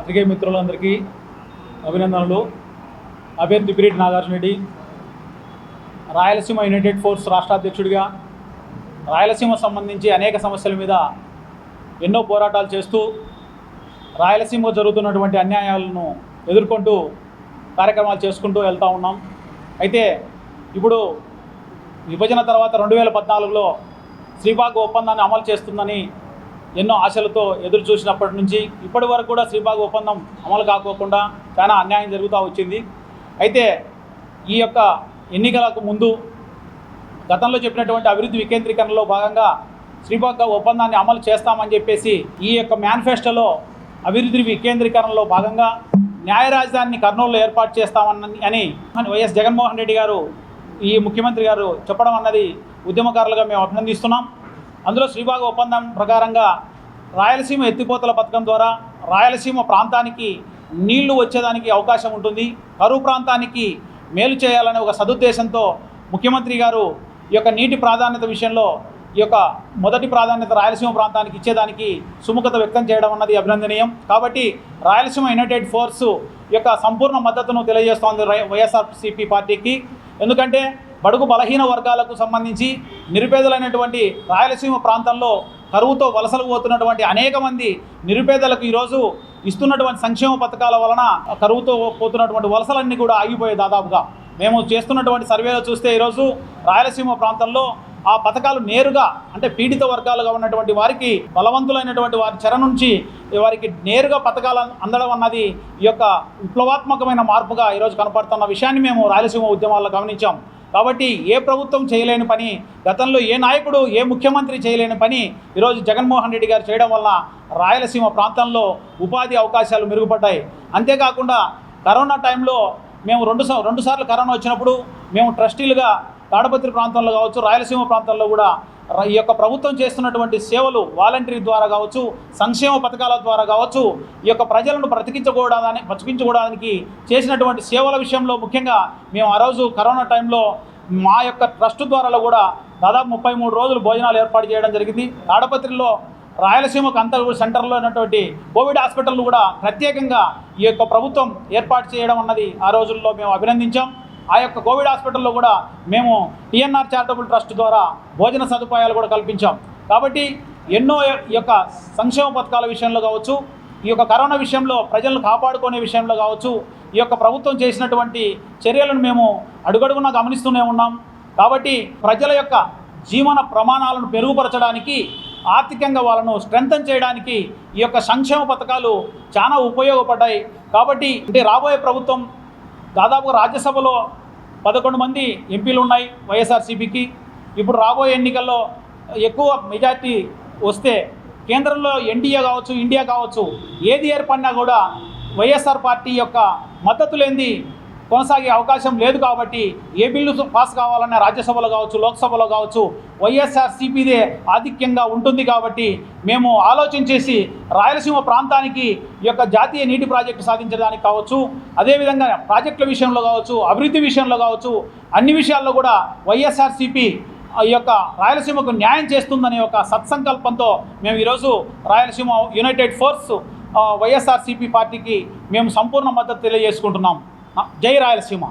పత్రికే మిత్రులందరికీ అభినందనలు. నా పేరు తిప్పిరెడ్డి నాగార్జున రెడ్డి. రాయలసీమ యునైటెడ్ ఫోర్స్ రాష్ట్ర అధ్యక్షుడిగా రాయలసీమ సంబంధించి అనేక సమస్యల మీద ఎన్నో పోరాటాలు చేస్తూ రాయలసీమలో జరుగుతున్నటువంటి అన్యాయాలను ఎదుర్కొంటూ కార్యక్రమాలు చేసుకుంటూ వెళ్తూ ఉన్నాం. అయితే ఇప్పుడు విభజన తర్వాత 2014లో శ్రీబాగ్ ఒప్పందాన్ని అమలు చేస్తుందని ఎన్నో ఆశలతో ఎదురు చూసినప్పటి నుంచి ఇప్పటి వరకు కూడా శ్రీబాగ్ ఒప్పందం అమలు కాకోకుండా చాలా అన్యాయం జరుగుతూ వచ్చింది. అయితే ఈ యొక్క ఎన్నికలకు ముందు గతంలో చెప్పినటువంటి అభివృద్ధి వికేంద్రీకరణలో భాగంగా శ్రీబాగ్ ఒప్పందాన్ని అమలు చేస్తామని చెప్పేసి ఈ యొక్క మేనిఫెస్టోలో అభివృద్ధి వికేంద్రీకరణలో భాగంగా న్యాయ రాజధానిని కర్నూలులో ఏర్పాటు చేస్తామని వైఎస్ జగన్మోహన్ రెడ్డి గారు ఈ ముఖ్యమంత్రి గారు చెప్పడం అన్నది ఉద్యమకారులుగా మేము అభినందిస్తున్నాం. అందులో శ్రీబాగ్ ఒప్పందం ప్రకారంగా రాయలసీమ ఎత్తిపోతల పథకం ద్వారా రాయలసీమ ప్రాంతానికి నీళ్లు వచ్చేదానికి అవకాశం ఉంటుంది. కరువు ప్రాంతానికి మేలు చేయాలనే ఒక సదుద్దేశంతో ముఖ్యమంత్రి గారు ఈ యొక్క నీటి ప్రాధాన్యత విషయంలో ఈ యొక్క మొదటి ప్రాధాన్యత రాయలసీమ ప్రాంతానికి ఇచ్చేదానికి సుముఖత వ్యక్తం చేయడం అన్నది అభినందనీయం. కాబట్టి రాయలసీమ యునైటెడ్ ఫోర్సు యొక్క సంపూర్ణ మద్దతును తెలియజేస్తోంది వైఎస్ఆర్సీపీ పార్టీకి. ఎందుకంటే బడుగు బలహీన వర్గాలకు సంబంధించి నిరుపేదలైనటువంటి రాయలసీమ ప్రాంతంలో కరువుతో వలసలు పోతున్నటువంటి అనేక మంది నిరుపేదలకు ఈరోజు ఇస్తున్నటువంటి సంక్షేమ పథకాల వలన కరువుతో పోతున్నటువంటి వలసలన్నీ కూడా ఆగిపోయాయి. దాదాపుగా మేము చేస్తున్నటువంటి సర్వేలో చూస్తే ఈరోజు రాయలసీమ ప్రాంతంలో ఆ పథకాలు నేరుగా అంటే పీడిత వర్గాలుగా ఉన్నటువంటి వారికి బలవంతులైనటువంటి వారి చెర నుంచి వారికి నేరుగా పథకాలు అందడం అన్నది ఈ యొక్క విప్లవాత్మకమైన మార్పుగా ఈరోజు కనపడుతున్న విషయాన్ని మేము రాయలసీమ ఉద్యమాల్లో గమనించాం. కాబట్టి ఏ ప్రభుత్వం చేయలేని పని, గతంలో ఏ నాయకుడు ఏ ముఖ్యమంత్రి చేయలేని పని ఈరోజు జగన్మోహన్ రెడ్డి గారు చేయడం వల్ల రాయలసీమ ప్రాంతంలో ఉపాధి అవకాశాలు మెరుగుపడ్డాయి. అంతేకాకుండా కరోనా టైంలో మేము రెండు సార్లు కరోనా వచ్చినప్పుడు మేము ట్రస్టీలుగా తాడపత్రి ప్రాంతంలో కావచ్చు, రాయలసీమ ప్రాంతంలో కూడా ఈ యొక్క ప్రభుత్వం చేస్తున్నటువంటి సేవలు వాలంటరీ ద్వారా కావచ్చు, సంక్షేమ పథకాల ద్వారా కావచ్చు, ఈ యొక్క ప్రజలను బ్రతికించుకోవడానికి చేసినటువంటి సేవల విషయంలో ముఖ్యంగా మేము ఆ రోజు కరోనా టైంలో మా యొక్క ట్రస్ట్ ద్వారా కూడా దాదాపు 33 రోజులు భోజనాలు ఏర్పాటు చేయడం జరిగింది. తాడపత్రిలో రాయలసీమకు అంత సెంటర్లో ఉన్నటువంటి కోవిడ్ హాస్పిటల్ కూడా ప్రత్యేకంగా ఈ యొక్క ప్రభుత్వం ఏర్పాటు చేయడం అన్నది ఆ రోజుల్లో మేము అభినందించాం. ఆ యొక్క కోవిడ్ హాస్పిటల్లో కూడా మేము టీఎన్ఆర్ చారిటబుల్ ట్రస్ట్ ద్వారా భోజన సదుపాయాలు కూడా కల్పించాం. కాబట్టి ఎన్నో ఈ యొక్క సంక్షేమ పథకాల విషయంలో కావచ్చు, ఈ యొక్క కరోనా విషయంలో ప్రజలను కాపాడుకునే విషయంలో కావచ్చు, ఈ యొక్క ప్రభుత్వం చేసినటువంటి చర్యలను మేము అడుగడుగునా గమనిస్తూనే ఉన్నాం. కాబట్టి ప్రజల యొక్క జీవన ప్రమాణాలను మెరుగుపరచడానికి, ఆర్థికంగా వాళ్ళను స్ట్రెంథన్ చేయడానికి ఈ యొక్క సంక్షేమ పథకాలు చాలా ఉపయోగపడ్డాయి. కాబట్టి అంటే రాబోయే ప్రభుత్వం దాదాపుగా రాజ్యసభలో 11 మంది ఎంపీలు ఉన్నాయి వైఎస్ఆర్సీపీకి. ఇప్పుడు రాబోయే ఎన్నికల్లో ఎక్కువ మెజార్టీ వస్తే కేంద్రంలో ఎన్డీఏ కావచ్చు, ఇండియా కావచ్చు, ఏది ఏర్పడినా కూడా వైఎస్ఆర్ పార్టీ యొక్క మద్దతు లేనిది కొనసాగే అవకాశం లేదు. కాబట్టి ఏ బిల్లు పాస్ కావాలన్నా రాజ్యసభలో కావచ్చు, లోక్సభలో కావచ్చు వైఎస్ఆర్సీపీదే ఆధిక్యంగా ఉంటుంది. కాబట్టి మేము ఆలోచించేసి రాయలసీమ ప్రాంతానికి ఈ యొక్క జాతీయ నీటి ప్రాజెక్టు సాధించడానికి కావచ్చు, అదేవిధంగా ప్రాజెక్టుల విషయంలో కావచ్చు, అభివృద్ధి విషయంలో కావచ్చు, అన్ని విషయాల్లో కూడా వైఎస్ఆర్సీపీ ఈ యొక్క రాయలసీమకు న్యాయం చేస్తుందనే ఒక సత్సంకల్పంతో మేము ఈరోజు రాయలసీమ యునైటెడ్ ఫోర్స్ వైఎస్ఆర్సీపీ పార్టీకి మేము సంపూర్ణ మద్దతు తెలియజేసుకుంటున్నాం. జై రాయలసీమ.